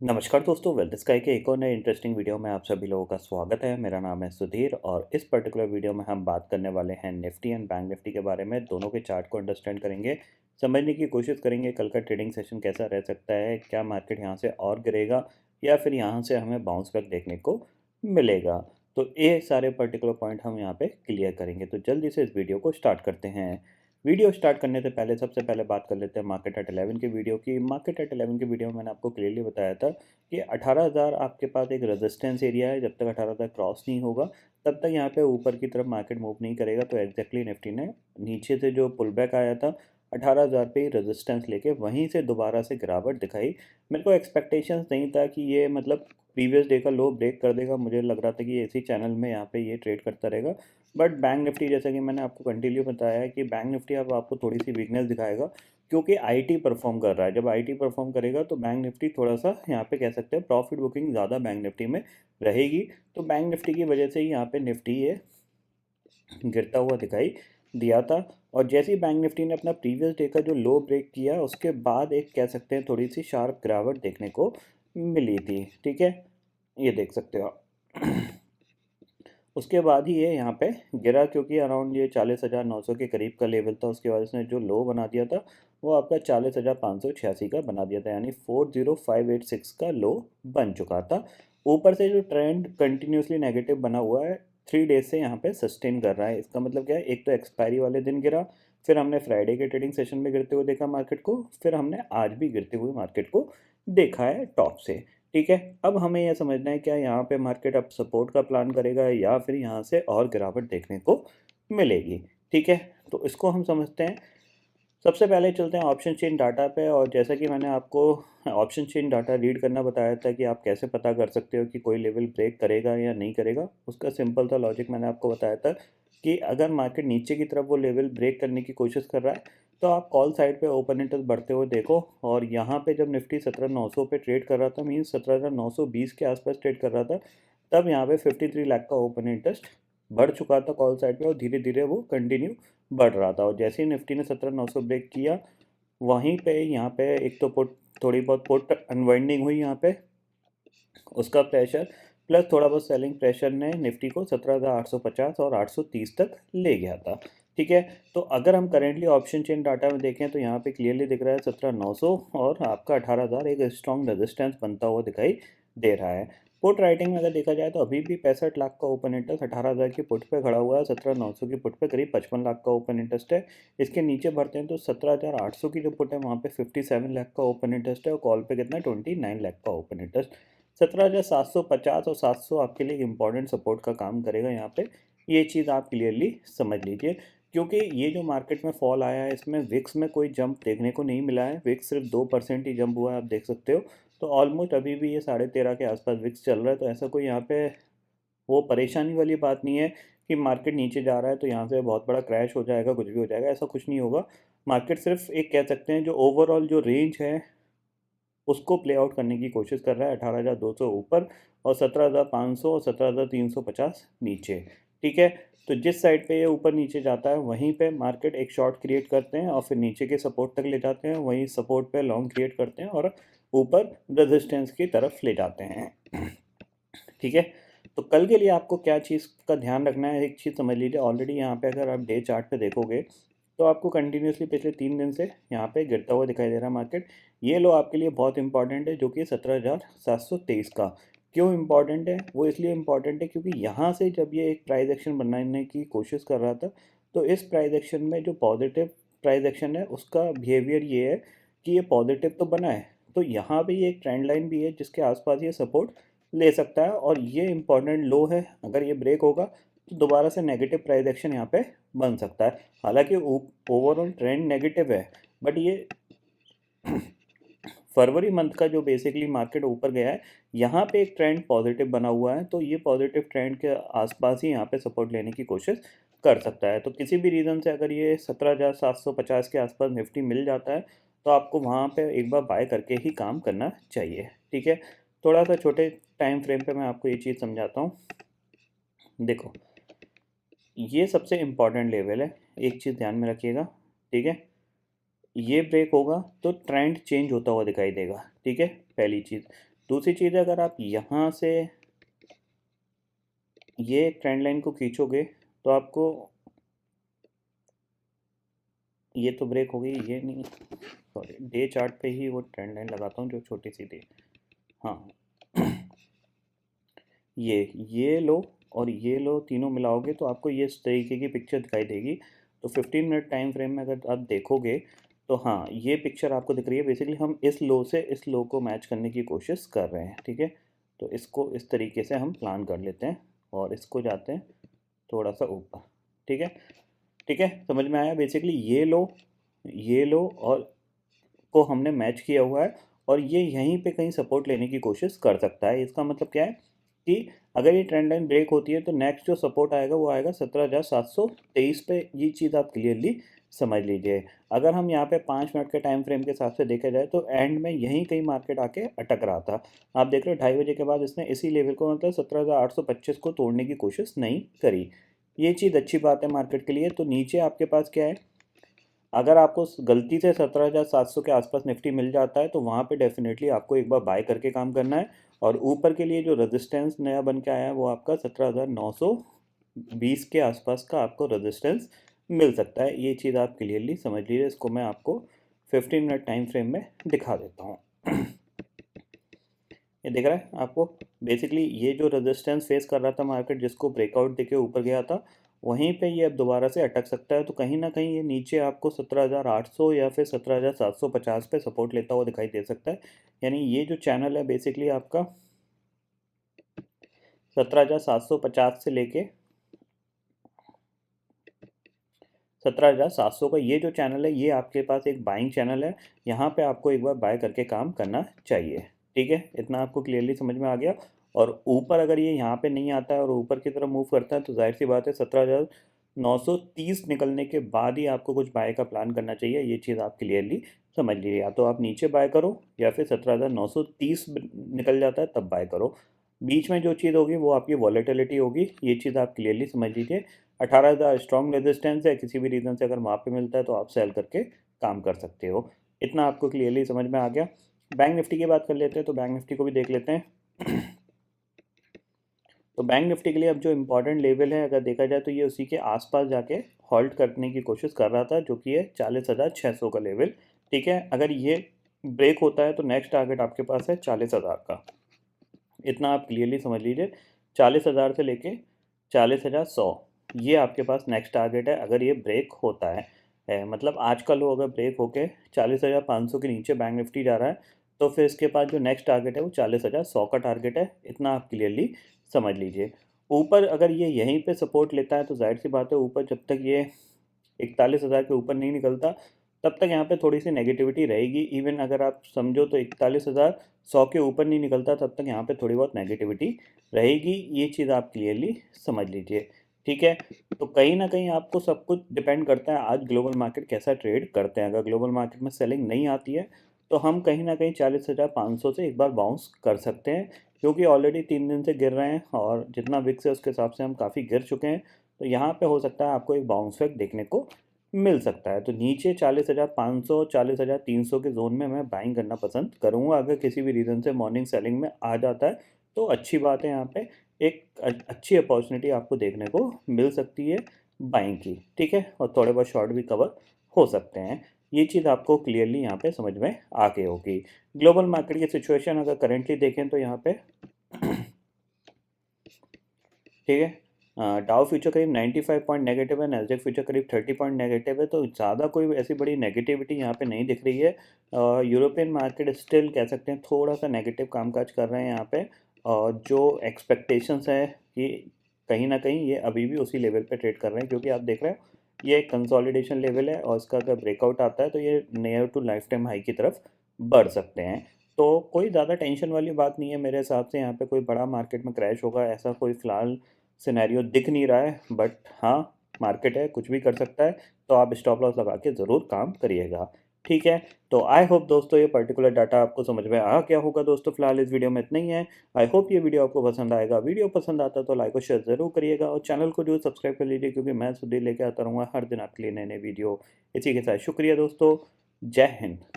नमस्कार दोस्तों, wealth sky के एक और नए इंटरेस्टिंग वीडियो में आप सभी लोगों का स्वागत है। मेरा नाम है सुधीर और इस पर्टिकुलर वीडियो में हम बात करने वाले हैं निफ्टी एंड बैंक निफ्टी के बारे में। दोनों के चार्ट को अंडरस्टैंड करेंगे, समझने की कोशिश करेंगे कल का ट्रेडिंग सेशन कैसा रह सकता है, क्या मार्केट यहाँ से और गिरेगा या फिर यहाँ से हमें बाउंस बैक देखने को मिलेगा। तो ये सारे पर्टिकुलर पॉइंट हम यहाँ पे क्लियर करेंगे। तो जल्दी से इस वीडियो को स्टार्ट करते हैं। वीडियो स्टार्ट करने से पहले सबसे पहले बात कर लेते हैं मार्केट एट 11 की वीडियो की। मार्केट एट 11 की वीडियो में मैंने आपको क्लियरली बताया था कि 18,000 आपके पास एक रेजिस्टेंस एरिया है। जब तक 18,000 क्रॉस नहीं होगा तब तक यहाँ पे ऊपर की तरफ मार्केट मूव नहीं करेगा। तो एग्जैक्टली निफ्टी ने नीचे से जो पुल बैक आया था 18,000 पे ही रेजिस्टेंस लेके वहीं से दोबारा से गिरावट दिखाई। मेरे को एक्सपेक्टेशंस नहीं था कि ये मतलब प्रीवियस डे का लो ब्रेक कर देगा। मुझे लग रहा था कि इसी चैनल में यहाँ पे ये ट्रेड करता रहेगा। बट बैंक निफ्टी, जैसा कि मैंने आपको कंटिन्यू बताया है कि बैंक निफ्टी अब आपको थोड़ी सी वीकनेस दिखाएगा क्योंकि आईटी परफॉर्म कर रहा है। जब आईटी परफॉर्म करेगा तो बैंक निफ्टी थोड़ा सा यहाँ पे कह सकते हैं प्रॉफिट बुकिंग ज़्यादा बैंक निफ्टी में रहेगी। तो बैंक निफ्टी की वजह से ही यहाँ पे निफ्टी ये गिरता हुआ दिखाई दिया था। और जैसे ही बैंक निफ्टी ने अपना प्रीवियस डे का जो लो ब्रेक किया उसके बाद एक कह सकते हैं थोड़ी सी शार्प गिरावट देखने को मिली थी। ठीक है, ये देख सकते हो आप। उसके बाद ही ये यहाँ पे गिरा क्योंकि अराउंड ये 40,900 के करीब का लेवल था। उसके बाद इसने जो लो बना दिया था वो आपका 40,586 का बना दिया था, यानी 40,586 का लो बन चुका था। ऊपर से जो ट्रेंड कंटिन्यूसली नेगेटिव बना हुआ है 3 डेज से यहाँ पे सस्टेन कर रहा है। इसका मतलब क्या है, एक तो एक्सपायरी वाले दिन गिरा, फिर हमने फ्राइडे के ट्रेडिंग सेशन में गिरते हुए देखा मार्केट को, फिर हमने आज भी गिरते हुए मार्केट को देखा है टॉप से। ठीक है, अब हमें यह समझना है क्या यहाँ पे मार्केट अब सपोर्ट का प्लान करेगा या फिर यहाँ से और गिरावट देखने को मिलेगी। ठीक है, तो इसको हम समझते हैं। सबसे पहले चलते हैं ऑप्शन चेन डाटा पे। और जैसा कि मैंने आपको ऑप्शन चेन डाटा रीड करना बताया था कि आप कैसे पता कर सकते हो कि कोई लेवल ब्रेक करेगा या नहीं करेगा, उसका सिंपल सा लॉजिक मैंने आपको बताया था कि अगर मार्केट नीचे की तरफ वो लेवल ब्रेक करने की कोशिश कर रहा है तो आप कॉल साइड पे ओपन इंटरेस्ट बढ़ते हुए देखो। और यहाँ पे जब निफ्टी 17,900 पे ट्रेड कर रहा था, मीन्स 17,920 के आसपास ट्रेड कर रहा था, तब यहाँ पे 53 लाख का ओपन इंटरेस्ट बढ़ चुका था कॉल साइड पे और धीरे धीरे वो कंटिन्यू बढ़ रहा था। और जैसे ही निफ्टी ने 17,900 ब्रेक किया वहीं पे यहाँ पे एक तो पुट थोड़ी बहुत पुट अनवाइंडिंग हुई यहाँ पे, उसका प्रेशर प्लस थोड़ा बहुत सेलिंग प्रेशर ने निफ्टी को 17,850 और 830 तक ले गया था। ठीक है, तो अगर हम करेंटली ऑप्शन चेन डाटा में देखें तो यहाँ पे क्लियरली दिख रहा है 17,900 और आपका 18,000 एक स्ट्रॉन्ग रेजिस्टेंस बनता हुआ दिखाई दे रहा है। पुट राइटिंग में अगर देखा जाए तो अभी भी 65 लाख का ओपन इंटरेस्ट 18,000 की पुट पे खड़ा हुआ है, 17,900 की पुट पे करीब 55 लाख का ओपन इंटरेस्ट है। इसके नीचे बढ़ते हैं तो 17,800 की जो पुट है वहाँ पे 57 लाख का ओपन इंटरेस्ट है और कॉल पे कितना है 29 लाख का ओपन इंटरेस्ट। 17,750 और 700 आपके लिए इंपॉर्टेंट सपोर्ट का काम करेगा यहाँ पे, ये चीज़ आप क्लियरली समझ लीजिए। क्योंकि ये जो मार्केट में फॉल आया है इसमें विक्स में कोई जंप देखने को नहीं मिला है। विक्स सिर्फ 2% ही जंप हुआ है, आप देख सकते हो। तो ऑलमोस्ट अभी भी ये 13.5 के आसपास विक्स चल रहा है। तो ऐसा कोई यहाँ पे वो परेशानी वाली बात नहीं है कि मार्केट नीचे जा रहा है तो यहाँ से बहुत बड़ा क्रैश हो जाएगा, कुछ भी हो जाएगा, ऐसा कुछ नहीं होगा। मार्केट सिर्फ एक कह सकते हैं जो ओवरऑल जो रेंज है उसको प्ले आउट करने की कोशिश कर रहा है, 18,200 ऊपर और 17,500 और 17,350 नीचे। ठीक है, तो जिस साइड पे ये ऊपर नीचे जाता है वहीं पे मार्केट एक शॉर्ट क्रिएट करते हैं और फिर नीचे के सपोर्ट तक ले जाते हैं, वहीं सपोर्ट पे लॉन्ग क्रिएट करते हैं और ऊपर रेजिस्टेंस की तरफ ले जाते हैं। ठीक है, तो कल के लिए आपको क्या चीज़ का ध्यान रखना है, एक चीज़ समझ लीजिए। ऑलरेडी यहाँ पे अगर आप डे चार्ट पे देखोगे तो आपको कंटिन्यूसली पिछले 3 दिन से यहाँ पे गिरता हुआ दिखाई दे रहा है मार्केट। ये लो आपके लिए बहुत इंपॉर्टेंट है, जो कि 17,723 का। क्यों इंपॉर्टेंट है? वो इसलिए इंपॉर्टेंट है क्योंकि यहाँ से जब ये एक प्राइस एक्शन बनाने की कोशिश कर रहा था तो इस प्राइस एक्शन में जो पॉजिटिव प्राइस एक्शन है उसका बिहेवियर ये है कि ये पॉजिटिव तो बना है, तो यहाँ पे ये एक ट्रेंड लाइन भी है जिसके आसपास ये सपोर्ट ले सकता है और ये इंपॉर्टेंट लो है। अगर ये ब्रेक होगा तो दोबारा से नेगेटिव प्राइस एक्शन यहाँ पे बन सकता है। हालांकि ओवरऑल ट्रेंड नेगेटिव है, बट ये फरवरी मंथ का जो बेसिकली मार्केट ऊपर गया है यहाँ पे एक ट्रेंड पॉजिटिव बना हुआ है, तो ये पॉजिटिव ट्रेंड के आसपास ही यहाँ पे सपोर्ट लेने की कोशिश कर सकता है। तो किसी भी रीज़न से अगर ये 17,750 के आसपास निफ्टी मिल जाता है तो आपको वहाँ पे एक बार बाय करके ही काम करना चाहिए। ठीक है, थोड़ा सा छोटे टाइम फ्रेम पे मैं आपको ये चीज़ समझाता हूँ। देखो, ये सबसे इम्पॉर्टेंट लेवल है, एक चीज़ ध्यान में रखिएगा। ठीक है, ये ब्रेक होगा तो ट्रेंड चेंज होता हुआ दिखाई देगा। ठीक है, पहली चीज़। दूसरी चीज़, अगर आप यहाँ से ये ट्रेंड लाइन को खींचोगे तो आपको, ये तो ब्रेक हो गई, ये नहीं, सॉरी, डे चार्ट पे ही वो ट्रेंड लाइन लगाता हूँ जो छोटी सी थी। हाँ, ये लो और ये लो, तीनों मिलाओगे तो आपको ये इस तरीके की पिक्चर दिखाई देगी। तो 15 मिनट टाइम फ्रेम में अगर आप देखोगे तो हाँ, ये पिक्चर आपको दिख रही है। बेसिकली हम इस लो से इस लो को मैच करने की कोशिश कर रहे हैं, ठीक है। तो इसको इस तरीके से हम प्लान कर लेते हैं और इसको जाते हैं थोड़ा सा ऊपर, ठीक है। ठीक है, समझ में आया। बेसिकली ये लो और को हमने मैच किया हुआ है और ये यहीं पे कहीं सपोर्ट लेने की कोशिश कर सकता है। इसका मतलब क्या है कि अगर ये ट्रेंड लाइन ब्रेक होती है तो नेक्स्ट जो सपोर्ट आएगा वो आएगा 17,723 पे। ये चीज़ आप क्लियरली समझ लीजिए। अगर हम यहाँ पे 5 मिनट के टाइम फ्रेम के हिसाब से देखा जाए तो एंड में यहीं कहीं मार्केट आके अटक रहा था। आप देख रहे हो 2:30 बजे के बाद इसने इसी लेवल को, मतलब 17,825 को तोड़ने की कोशिश नहीं करी। ये चीज़ अच्छी बात है मार्केट के लिए। तो नीचे आपके पास क्या है, अगर आपको गलती से 17,700 के आसपास निफ्टी मिल जाता है तो वहाँ पे डेफिनेटली आपको एक बार बाय करके काम करना है। और ऊपर के लिए जो रेजिस्टेंस नया बन के आया है वो आपका 17,920 के आसपास का आपको रेजिस्टेंस मिल सकता है। ये चीज़ आप क्लियरली समझ लीजिए। इसको मैं आपको 15 मिनट टाइम फ्रेम में दिखा देता हूँ। ये दिख रहा है आपको। बेसिकली ये जो रेजिस्टेंस फेस कर रहा था मार्केट, जिसको ब्रेकआउट देके ऊपर गया था, वहीं पे ये अब दोबारा से अटक सकता है। तो कहीं ना कहीं ये नीचे आपको 17,800 या फिर 17,750 पे सपोर्ट लेता हुआ दिखाई दे सकता है। यानी ये जो चैनल है बेसिकली आपका 17,750 से लेके 17,700 का ये जो चैनल है, ये आपके पास एक बाइंग चैनल है। यहाँ पे आपको एक बार बाय करके काम करना चाहिए, ठीक है। इतना आपको क्लियरली समझ में आ गया। और ऊपर अगर ये यहाँ पे नहीं आता है और ऊपर की तरफ मूव करता है तो जाहिर सी बात है 17,930 निकलने के बाद ही आपको कुछ बाय का प्लान करना चाहिए। ये चीज़ आप क्लियरली समझ लीजिए। या तो आप नीचे बाय करो या फिर 17,930 निकल जाता है तब बाय करो। बीच में जो चीज़ होगी वो आपकी वॉलेटिलिटी होगी। ये चीज़ आप क्लियरली समझ लीजिए। 18,000 स्ट्रॉन्ग रेजिस्टेंस है, किसी भी रीज़न से अगर वहाँ पे मिलता है तो आप सेल करके काम कर सकते हो। इतना आपको क्लियरली समझ में आ गया। बैंक निफ्टी की बात कर लेते हैं तो बैंक निफ्टी को भी देख लेते हैं। तो बैंक निफ्टी के लिए अब जो इम्पोर्टेंट लेवल है अगर देखा जाए तो ये उसी के आसपास जाके हॉल्ट करने की कोशिश कर रहा था, जो कि है 40,600 का लेवल, ठीक है। अगर ये ब्रेक होता है तो नेक्स्ट टारगेट आपके पास है 40,000 का। इतना आप क्लियरली समझ लीजिए। 40,000 से लेके 40,100 ये आपके पास नेक्स्ट टारगेट है अगर ये ब्रेक होता है। मतलब आज का लो अगर ब्रेक होके 40,500 के नीचे बैंक निफ्टी जा रहा है तो फिर इसके पास जो नेक्स्ट टारगेट है वो 40,100 का टारगेट है। इतना आप क्लियरली समझ लीजिए। ऊपर अगर ये यहीं पे सपोर्ट लेता है तो जाहिर सी बात है ऊपर जब तक ये 41,000 के ऊपर नहीं निकलता तब तक यहाँ पे थोड़ी सी नेगेटिविटी रहेगी। इवन अगर आप समझो तो 41,100 के ऊपर नहीं निकलता तब तक यहाँ पे थोड़ी बहुत नेगेटिविटी रहेगी। ये चीज़ आप क्लियरली समझ लीजिए, ठीक है। तो कहीं ना कहीं आपको सब कुछ डिपेंड करता है आज ग्लोबल मार्केट कैसा ट्रेड करते हैं। अगर ग्लोबल मार्केट में सेलिंग नहीं आती है तो हम कहीं ना कहीं 40,500 से एक बार बाउंस कर सकते हैं, क्योंकि ऑलरेडी 3 दिन से गिर रहे हैं और जितना विक्स है उसके हिसाब से हम काफ़ी गिर चुके हैं। तो यहाँ पे हो सकता है आपको एक बाउंस बैक देखने को मिल सकता है। तो नीचे 40,500 40,300 के जोन में मैं बाइंग करना पसंद करूँगा। अगर किसी भी रीज़न से मॉर्निंग सेलिंग में आ जाता है तो अच्छी बात है, यहाँ पे एक अच्छी अपॉर्चुनिटी आपको देखने को मिल सकती है बाइंग की, ठीक है। और थोड़े बहुत शॉर्ट भी कवर हो सकते हैं। ये चीज़ आपको क्लियरली यहाँ पे समझ में आ गई होगी। ग्लोबल मार्केट की सिचुएशन अगर करेंटली देखें तो यहाँ पे ठीक है, डाउ फ्यूचर करीब 95 पॉइंट नेगेटिव है, नैस्डैक फ्यूचर करीब 30 पॉइंट नेगेटिव है। तो ज़्यादा कोई ऐसी बड़ी नेगेटिविटी यहाँ पे नहीं दिख रही है। यूरोपियन मार्केट स्टिल कह सकते हैं थोड़ा सा नेगेटिव कामकाज कर रहे हैं यहाँ पे। और जो एक्सपेक्टेशंस है कि कहीं ना कहीं ये अभी भी उसी लेवल पे ट्रेड कर रहे हैं, क्योंकि आप देख रहे हो ये एक कंसोलिडेशन लेवल है और इसका अगर ब्रेकआउट आता है तो ये near to lifetime high की तरफ बढ़ सकते हैं। तो कोई ज़्यादा टेंशन वाली बात नहीं है मेरे हिसाब से। यहाँ पे कोई बड़ा मार्केट में क्रैश होगा ऐसा कोई फ़िलहाल सिनेरियो दिख नहीं रहा है। बट हाँ, मार्केट है, कुछ भी कर सकता है। तो आप स्टॉप लॉस लगा के ज़रूर काम करिएगा, ठीक है। तो आई होप दोस्तों ये पर्टिकुलर डाटा आपको समझ में आ गया होगा। दोस्तों फिलहाल इस वीडियो में इतना ही है। आई होप ये वीडियो आपको पसंद आएगा। वीडियो पसंद आता तो लाइक और शेयर ज़रूर करिएगा और चैनल को जो सब्सक्राइब कर लीजिए, क्योंकि मैं सुधीर लेके आता रहूँगा हर दिन आपके लिए नए नए वीडियो। इसी के साथ शुक्रिया दोस्तों, जय हिंद।